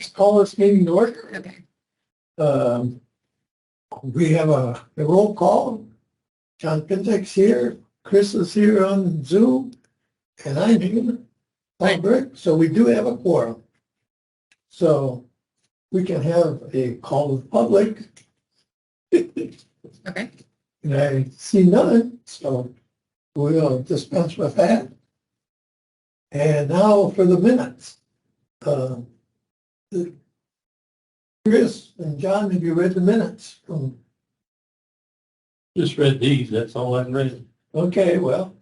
call this meeting to order. Okay. We have a roll call. John Pintek's here, Chris is here on Zoom, and I'm here. Paul Brick, so we do have a quorum. So we can have a call of the public. Okay. And I see none, so we'll dispense with that. And now for the minutes. Chris and John, have you read the minutes? Just read these, that's all I've read. Okay, well,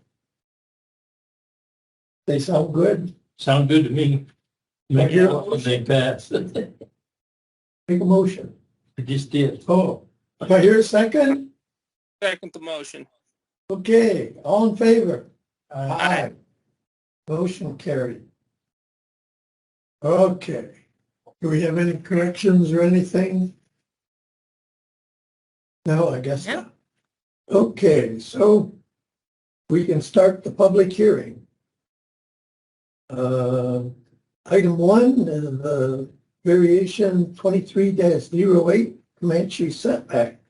they sound good. Sound good to me. Make it up when they pass. Make a motion. I just did. Oh, do I hear a second? Second the motion. Okay, all in favor? Aye. Motion carried. Okay. Do we have any corrections or anything? No, I guess No. not. Okay, so we can start the public hearing. Item 1 is the variation 23-08 Comanche setback.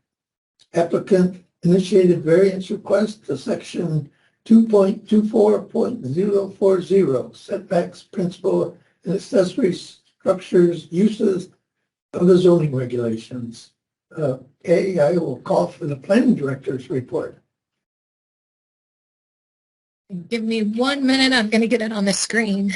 Applicant initiated variance request to section 2.24.040 setbacks, principal and accessory structures, uses of the zoning regulations. I will call for the planning director's report. Give me 1 minute. I'm going to get it on the screen.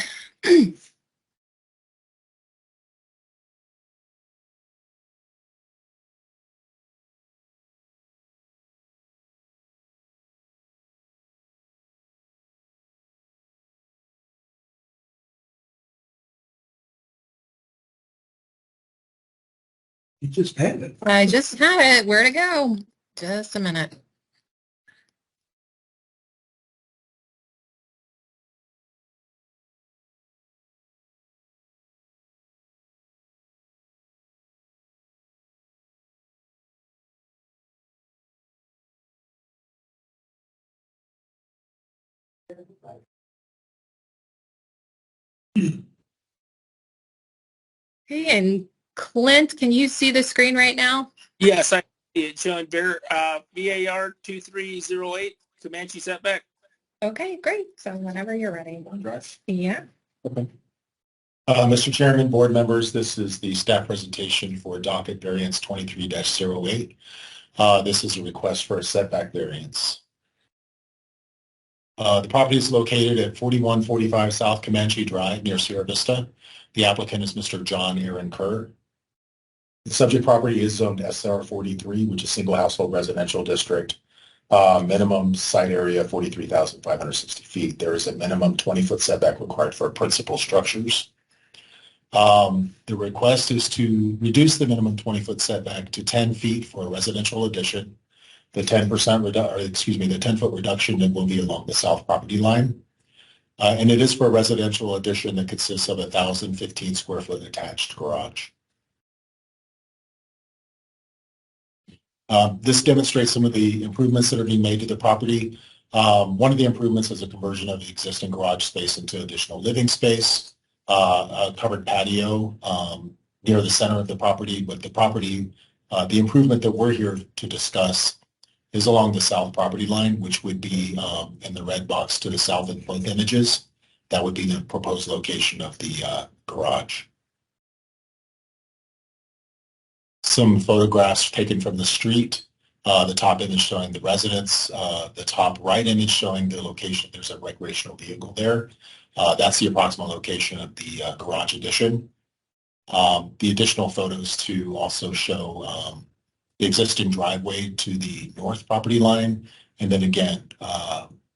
You just had it. I just had it. Where to go? Just a minute. Okay, and Clint, can you see the screen right now? Yes, I see it, John. VAR 2308 Comanche setback. Okay, great. So whenever you're ready. Yeah. Mr. Chairman, board members, this is the staff presentation for docket variance 23-08. This is a request for a setback variance. The property is located at 4145 South Comanche Drive near Sierra Vista. The applicant is Mr. John Aaron Kerr. The subject property is zoned SR 43, which is single household residential district. Minimum site area 43,560 feet. There is a minimum 20-foot setback required for principal structures. The request is to reduce the minimum 20-foot setback to 10 feet for a residential addition. The 10-foot reduction that will be along the south property line. And it is for a residential addition that consists of a 1,015 square foot attached garage. This demonstrates some of the improvements that are being made to the property. One of the improvements is a conversion of the existing garage space into additional living space, a covered patio near the center of the property. But the improvement that we're here to discuss is along the south property line, which would be in the red box to the south in both images. That would be the proposed location of the garage. Some photographs taken from the street. The top image showing the residence. The top right image showing the location. There's a recreational vehicle there. That's the approximate location of the garage addition. The additional photos to also show the existing driveway to the north property line, and then again,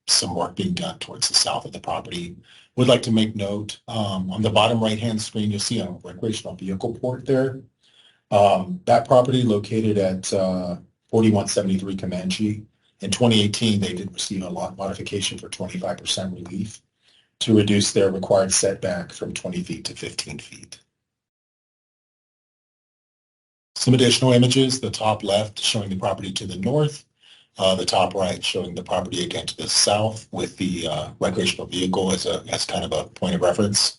some work being done towards the south of the property. Would like to make note, on the bottom right-hand screen, you'll see a recreational vehicle port there. That property located at 4173 Comanche. In 2018, they did receive a lot modification for 25% relief to reduce their required setback from 20 feet to 15 feet. Some additional images, the top left showing the property to the north, the top right showing the property again to the south with the recreational vehicle as kind of a point of reference.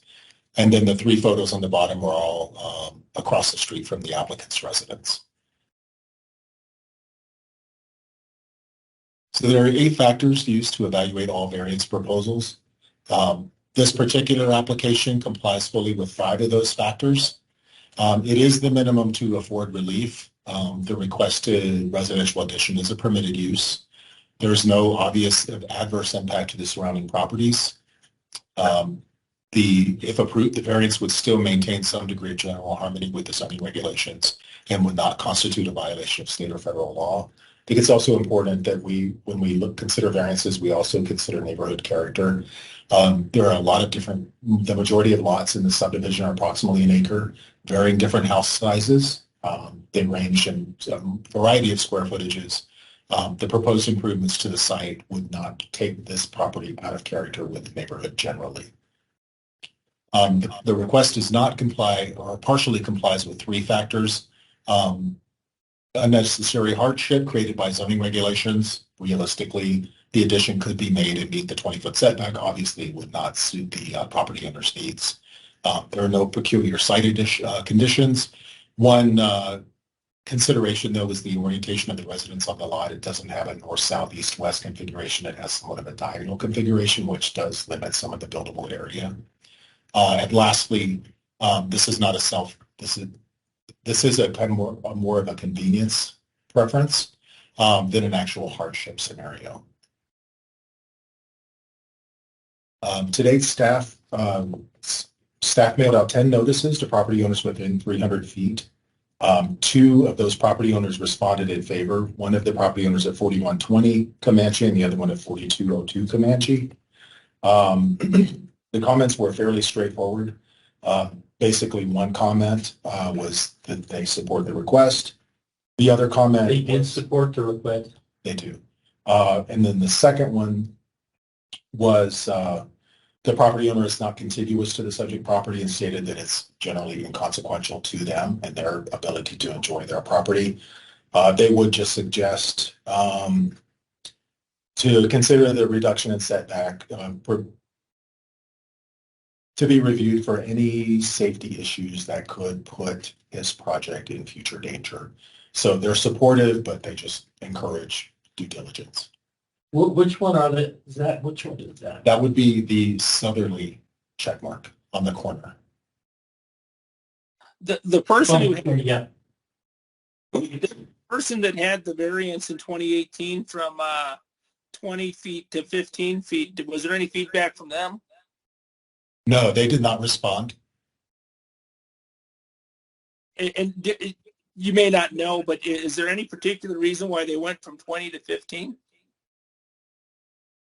And then the 3 photos on the bottom were all across the street from the applicant's residence. So there are 8 factors used to evaluate all variance proposals. This particular application complies fully with 5 of those factors. It is the minimum to afford relief. The requested residential addition is a permitted use. There's no obvious adverse impact to the surrounding properties. If approved, the variance would still maintain some degree of general harmony with the zoning regulations and would not constitute a violation of state or federal law. I think it's also important that when we consider variances, we also consider neighborhood character. There are a lot of the majority of lots in the subdivision are approximately an acre, varying different house sizes. They range in a variety of square footages. The proposed improvements to the site would not take this property out of character with the neighborhood generally. The request does not comply or partially complies with 3 factors. Unnecessary hardship created by zoning regulations. Realistically, the addition could be made and meet the 20-foot setback. Obviously, it would not suit the property owner's needs. There are no peculiar site conditions. One consideration, though, is the orientation of the residence on the lot. It doesn't have a north, south, east, west configuration. It has somewhat of a diagonal configuration, which does limit some of the buildable area. And lastly, this is not a this is a kind of more of a convenience preference than an actual hardship scenario. Today, staff mailed out 10 notices to property owners within 300 feet. 2 of those property owners responded in favor. One of the property owners at 4120 Comanche and the other one at 4202 Comanche. The comments were fairly straightforward. Basically, one comment was that they support the request. The other comment They did support the request. They do. And then the second one was the property owner is not contiguous to the subject property and stated that it's generally inconsequential to them and their ability to enjoy their property. They would just suggest to consider the reduction in setback to be reviewed for any safety issues that could put this project in future danger. So they're supportive, but they just encourage due diligence. Which one are they? Which one is that? That would be the southerly check mark on the corner. The person who Yeah. the person that had the variance in 2018 from 20 feet to 15 feet, was there any feedback from them? No, they did not respond. And you may not know, but is there any particular reason why they went from 20 to 15?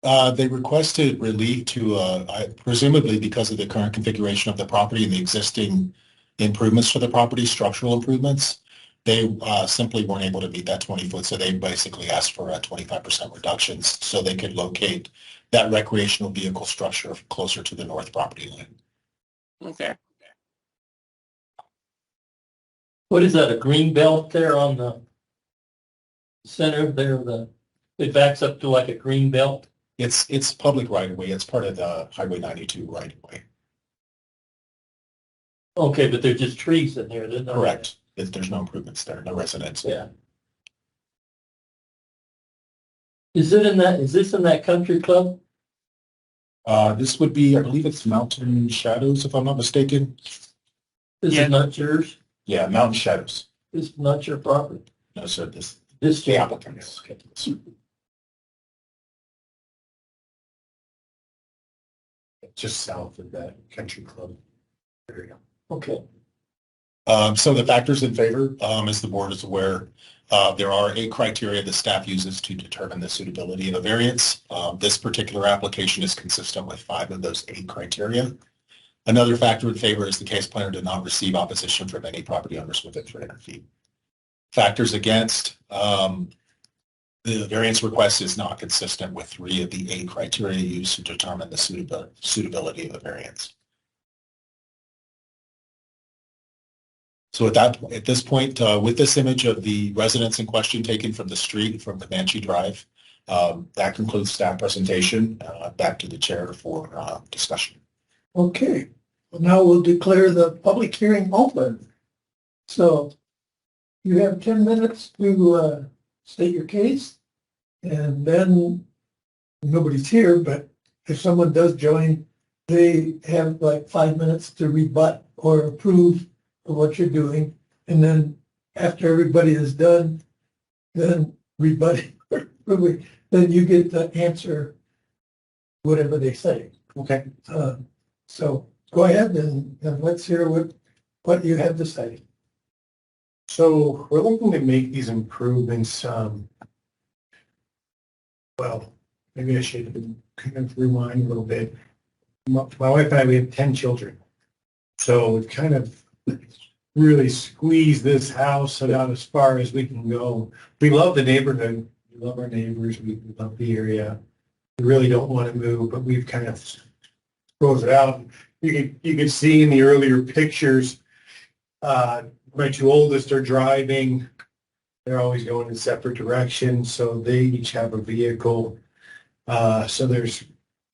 They requested relief to, presumably because of the current configuration of the property and the existing improvements to the property, structural improvements. They simply weren't able to meet that 20 foot, so they basically asked for a 25% reduction so they could locate that recreational vehicle structure closer to the north property line. Okay. What is that, a green belt there on the center there? It backs up to like a green belt? It's public right of way. It's part of the Highway 92 right of way. Okay, but they're just trees in there. There's no. Correct. There's no improvements there, no residents. Yeah. Is this in that country club? This would be, I believe it's Mountain Shadows, if I'm not mistaken. This Yeah. is not yours? Yeah, Mountain Shadows. This is not your property? No, sir, this This the applicants. Just south of that country club area. Okay. So the factors in favor, as the board is aware, there are 8 criteria the staff uses to determine the suitability of a variance. This particular application is consistent with 5 of those 8 criteria. Another factor in favor is the case planner did not receive opposition from any property owners within 300 feet. Factors against, the variance request is not consistent with 3 of the 8 criteria used to determine the suitability of a variance. So at this point, with this image of the residence in question taken from the street from Comanche Drive, that concludes staff presentation. Back to the chair for discussion. Okay, Now we'll declare the public hearing open. So you have 10 minutes to state your case. And then nobody's here, but if someone does join, they have like 5 minutes to rebut or approve of what you're doing. And then after everybody is done, then rebutting, then you get to answer whatever they say. Okay. So go ahead and let's hear what you have to say. So we're looking to make these improvements, well, maybe I should kind of rewind a little bit. My wife and I, we have 10 children. So we've kind of really squeezed this house about as far as we can go. We love the neighborhood. We love our neighbors. We love the area. We really don't want to move, but we've kind of throws it out. You can see in the earlier pictures, my two oldest are driving. They're always going in separate directions, so they each have a vehicle. So there's,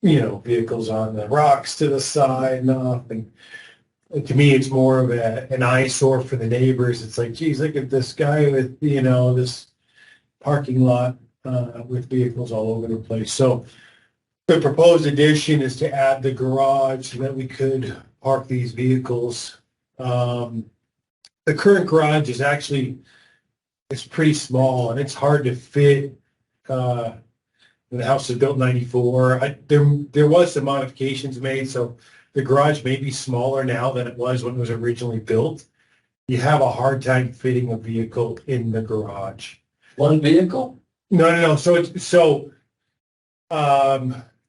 vehicles on the rocks to the side and off. And to me, it's more of an eyesore for the neighbors. It's like, geez, look at this guy with, this parking lot with vehicles all over the place. So the proposed addition is to add the garage so that we could park these vehicles. The current garage is actually, it's pretty small and it's hard to fit. The house was built in 94. There was some modifications made, so the garage may be smaller now than it was when it was originally built. You have a hard time fitting a vehicle in the garage. One vehicle? No.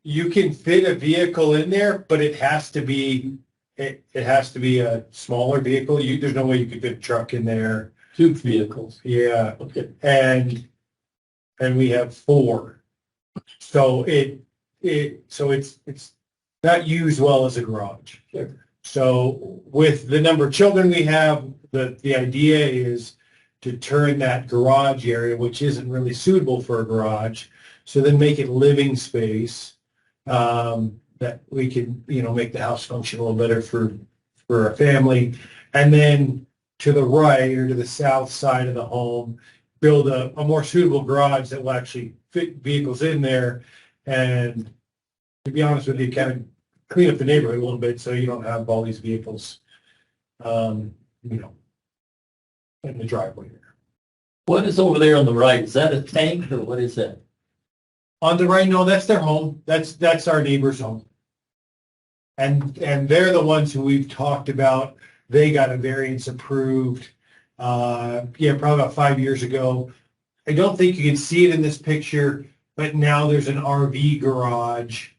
You can fit a vehicle in there, but it has to be a smaller vehicle. There's no way you could fit a truck in there. 2 vehicles. Yeah, Okay. and we have 4. So it's not used well as a garage. Sure. So with the number of children we have, the idea is to turn that garage area, which isn't really suitable for a garage, so then make it living space that we can, make the house function a little better for a family. And then to the right or to the south side of the home, build a more suitable garage that will actually fit vehicles in there. And to be honest with you, kind of clean up the neighborhood a little bit so you don't have all these vehicles, in the driveway there. What is over there on the right? Is that a tank or what is that? On the right, no, that's their home. That's our neighbor's home. And they're the ones who we've talked about. They got a variance approved, probably about 5 years ago. I don't think you can see it in this picture, but now there's an RV garage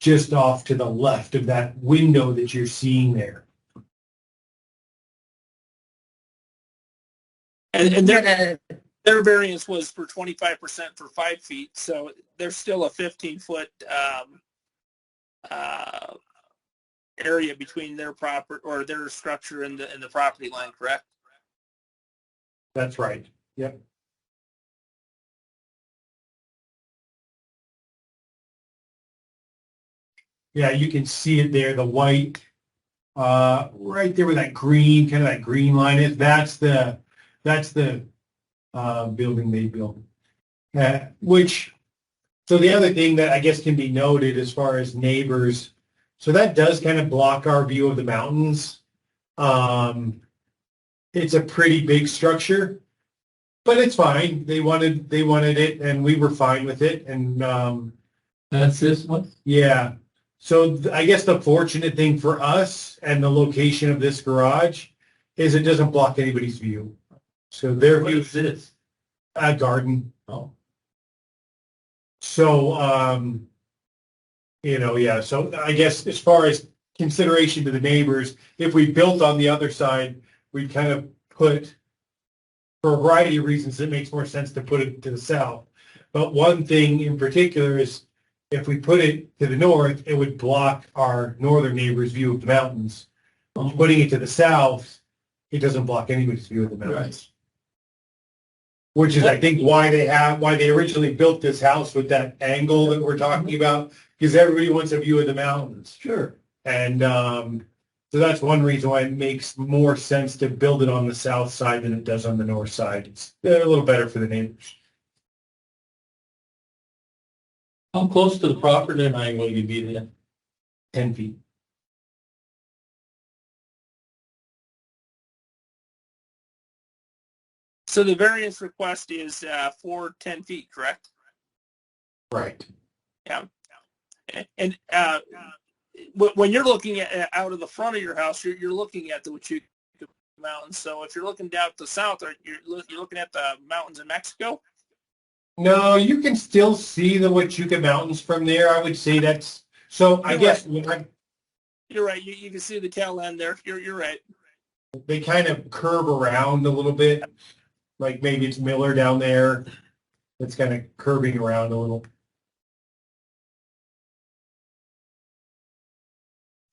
just off to the left of that window that you're seeing there. And their variance was for 25% for 5 feet, so there's still a 15-foot area between their property or their structure and the property line, correct? That's right. Yep. Yeah, you can see it there, the white, right there where that green, kind of that green line is. That's the building they built. So the other thing that I guess can be noted as far as neighbors, so that does kind of block our view of the mountains. It's a pretty big structure, but it's fine. They wanted it, and we were fine with it. And That's this one? yeah, so I guess the fortunate thing for us and the location of this garage is it doesn't block anybody's view. So their What view is this? a garden. Oh, So yeah. So I guess as far as consideration to the neighbors, if we built on the other side, we'd kind of put, for a variety of reasons, it makes more sense to put it to the south. But one thing in particular is if we put it to the north, it would block our northern neighbor's view of the mountains. Putting it to the south, it doesn't block anybody's view of the mountains. Which is, I think, why they originally built this house with that angle that we're talking about, because everybody wants a view of the mountains. sure. And so that's one reason why it makes more sense to build it on the south side than it does on the north side. It's a little better for the neighbors. How close to the property line will you be then? 10 feet. So the variance request is for 10 feet, correct? Right. And when you're looking at out of the front of your house, you're looking at the Huachuca Mountains. So if you're looking down to the south, you're looking at the mountains in Mexico? No, you can still see the Huachuca Mountains from there. I would say that's, so I You're guess You're right. You can see the tail end there. You're right. they kind of curve around a little bit. Like maybe it's Miller down there. It's kind of curving around a little.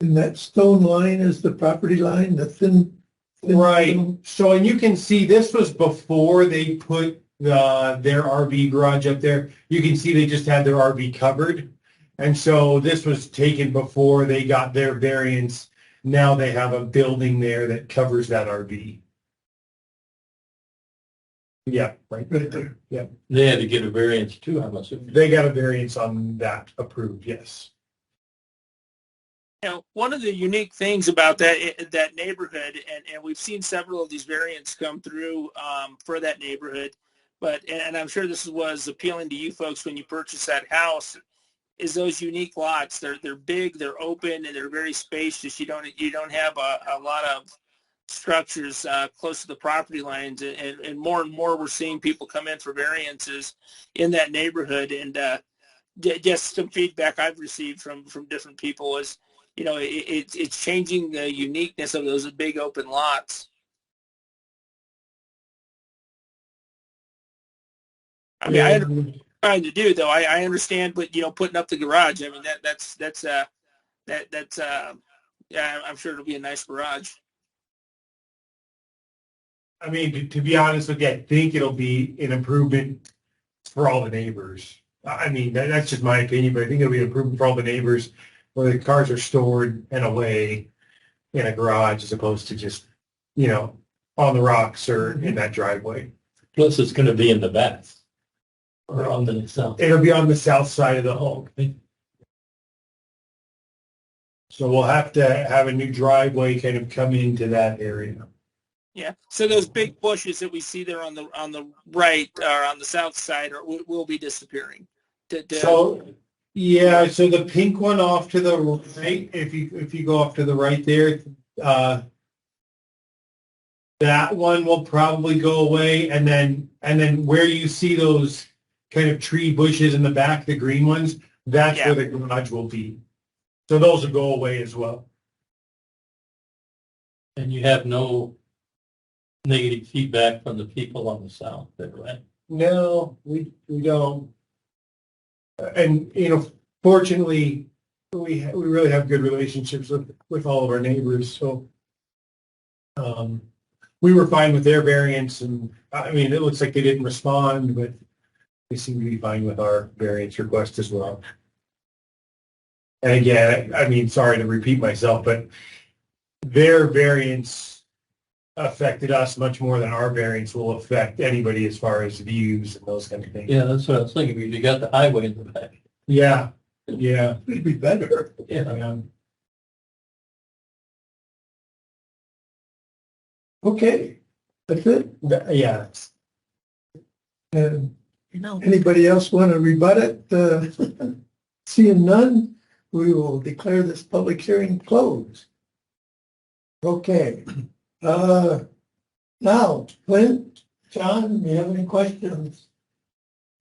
And that stone line is the property line, the thin. Right. stone? So, and you can see this was before they put their RV garage up there. You can see they just had their RV covered. And so this was taken before they got their variance. Now they have a building there that covers that RV. Yeah, right. Right there. Yeah. They had to get a variance too, I'm assuming. They got a variance on that approved, yes. You know, one of the unique things about that neighborhood, and we've seen several of these variants come through for that neighborhood, and I'm sure this was appealing to you folks when you purchased that house, is those unique lots. They're big, they're open, and they're very spacious. You don't have a lot of structures close to the property lines, and more we're seeing people come in for variances in that neighborhood. And just some feedback I've received from different people is, you know, it's changing the uniqueness of those big open lots. I mean, I understand trying to do though. I understand, but you know, putting up the garage. I mean, that's yeah, I'm sure it'll be a nice garage. I mean, to be honest with you, I think it'll be an improvement for all the neighbors. I mean, that's just my opinion, but I think it'll be an improvement for all the neighbors where the cars are stored and away in a garage as opposed to just, you know, on the rocks or in that driveway. Plus it's going to be in the back or on the south. It'll be on the south side of the home. So we'll have to have a new driveway kind of come into that area. Yeah. So those big bushes that we see there on the right or on the south side will be disappearing. So yeah, so the pink one off to the right, if you go off to the right there, that one will probably go away, and then where you see those kind of tree bushes in the back, the green ones, that's where the garage will be. So those will go away as well. And you have no negative feedback from the people on the south there, right? No, we don't. And you know, fortunately, we really have good relationships with all of our neighbors. So we were fine with their variance, and I mean, it looks like they didn't respond, but they seem to be fine with our variance request as well. And again, I mean, sorry to repeat myself, but their variance affected us much more than our variance will affect anybody as far as views and those kind of things. Yeah, that's what I was thinking. You got the highway in the back. Yeah, yeah. It'd be better. Yeah. Okay, that's it. Yeah. Anybody else want to rebut it? Seeing none, we will declare this public hearing closed. Okay. Now, Clint, John, do you have any questions?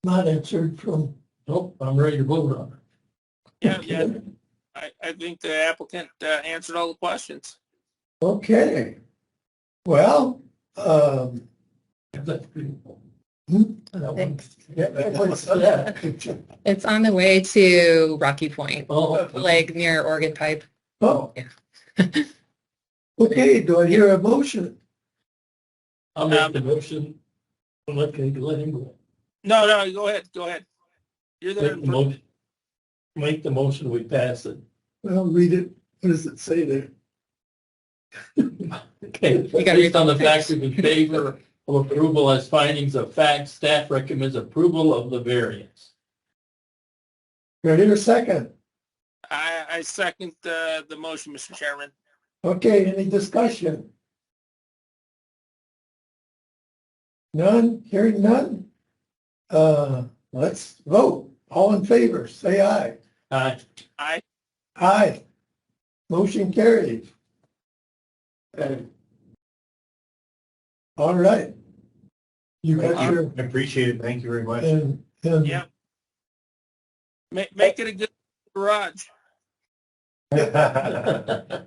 Not answered from. Nope, I'm ready to vote on it. Yeah. I think the applicant answered all the questions. Okay. Well, That's pretty cool. Thanks. what's that? It's on the way to Rocky Point, Oh, like near Oregon Pipe. Oh. Yeah. Okay, do I hear a motion? I'll make the motion. Let him go. No, go ahead. You're there. Make the motion, we pass it. Well, read it What does it say there? Okay, gotta based on the read the facts in favor of approval as findings of fact, staff recommends approval of the variance. Ready to second? I second the motion, Mr. Chairman. Okay, any discussion? None, hearing none? Let's vote. All in favor, say aye. Aye. Aye. Motion carried. All right. You got your, I appreciate it. Thank you very much. and, Yep. Make it a good garage. but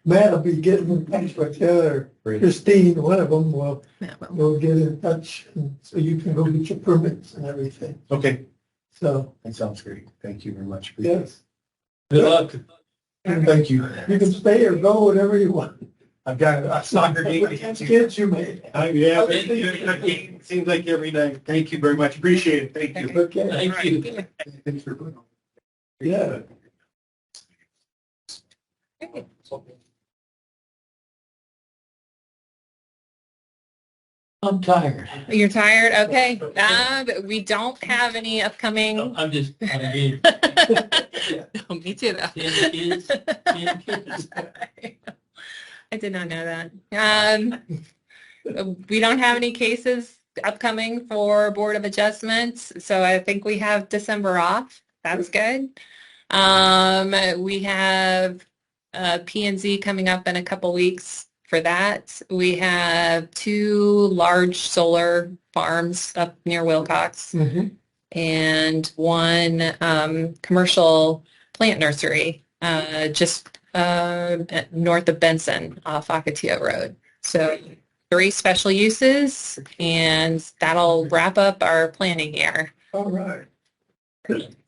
Matt will be getting in touch with the other, Christine, one of them will get in touch, and so you can go get your permits and everything. Okay, So, that sounds great. Thank you very much. yes, Good luck. Thank you. you can stay or go, whatever you want. I've got a soccer game. What kind of kids you made? Yeah, it seems like every night. Thank you very much. Appreciate it. Thank you. Okay, Thank you. Thanks for putting on. yeah. I'm tired. You're tired? Okay. We don't have any upcoming. I'm just, I mean, No, me too, though. 10 kids, 10 kids. I did not know that. We don't have any cases upcoming for Board of Adjustments, so I think we have December off. That's good. We have P&Z coming up in a couple weeks for that. We have 2 large solar farms up near Wilcox Mhm. and 1 commercial plant nursery just north of Benson off Ocotillo Road. So 3 special uses, and that'll wrap up our planning year. All right.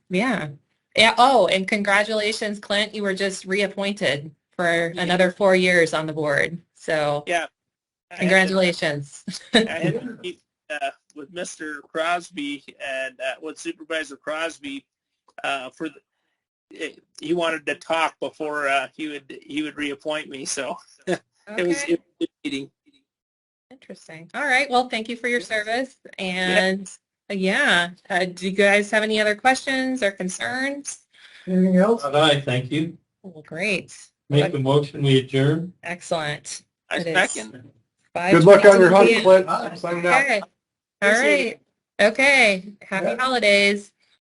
Yeah. Yeah. Oh, and congratulations, Clint. You were just reappointed for another 4 years on the board. So Yeah. congratulations. I had to meet with Mr. Crosby and with Supervisor Crosby for he wanted to talk before he would reappoint me. So it was Okay. a good meeting. Interesting. All right. Well, thank you for your service. And yeah, do you guys have any other questions or concerns? Anything else? Aye, thank you. Well, great. Make a motion, we adjourn. Excellent. I It is second. Good luck on your 5:22 hunt, p.m. Clint. I'm signing out. Okay. All Appreciate right. Okay. Happy Yeah. holidays.